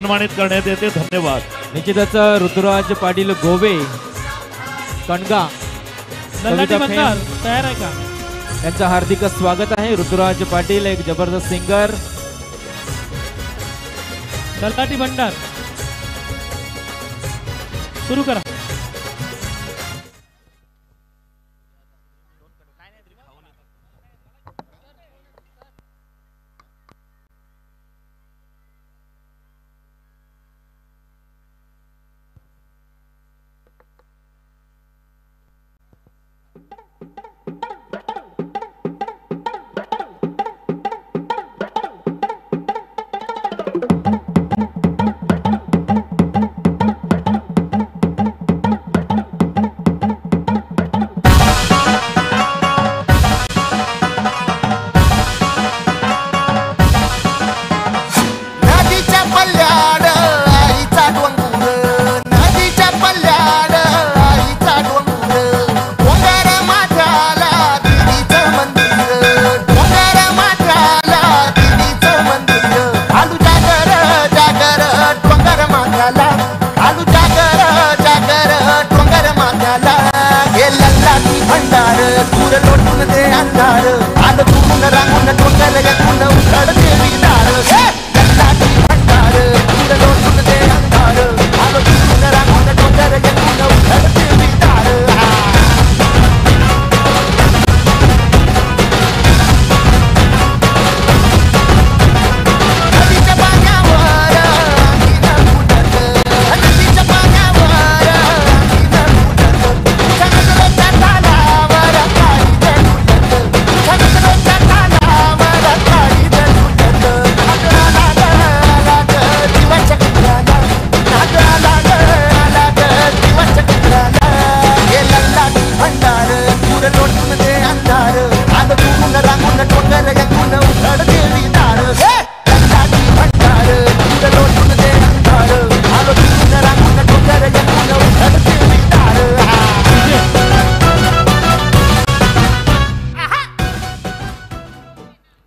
सन्मानित करण्यात येते। धन्यवाद। निश्चितच ऋतुराज पाटील गोवे कणगा तयार आहे का? यांचं हार्दिक स्वागत आहे। ऋतुराज पाटील एक जबरदस्त सिंगर। तलाठी भंडार सुरू करा।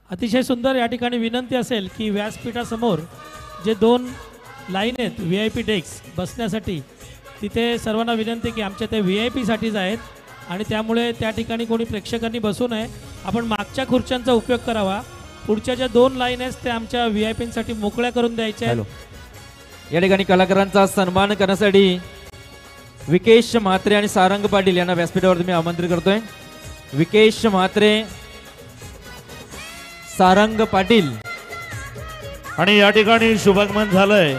अतिशय सुंदर। या ठिकाणी विनंती असेल की व्यासपीठासमोर जे 2 लाईन आहेत VIP डेस्क बसण्यासाठी, तिथे सर्वांना विनंती की आमच्या ते VIP साठीच आहेत आणि त्यामुळे त्या ठिकाणी कोणी प्रेक्षकांनी बसू नये। आपण मागच्या खुर्च्यांचा उपयोग करावा। पुढच्या ज्या 2 लाईन आहेत त्या आमच्या VIPसाठी मोकळ्या करून द्यायच्या आहेत। या ठिकाणी कलाकारांचा सन्मान करण्यासाठी विकेश म्हात्रे आणि सारंग पाटील यांना व्यासपीठावर मी आमंत्रित करतोय। विकेश म्हात्रे, सारंग पाटील। आणि या ठिकाणी शुभागमन झालंय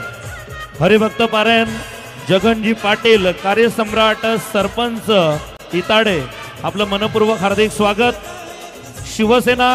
हरिभक्त पारायण जगनजी पाटील, कार्यसम्राट, सरपंच इताडे। आपलं मनपूर्वक हार्दिक स्वागत। शिवसेना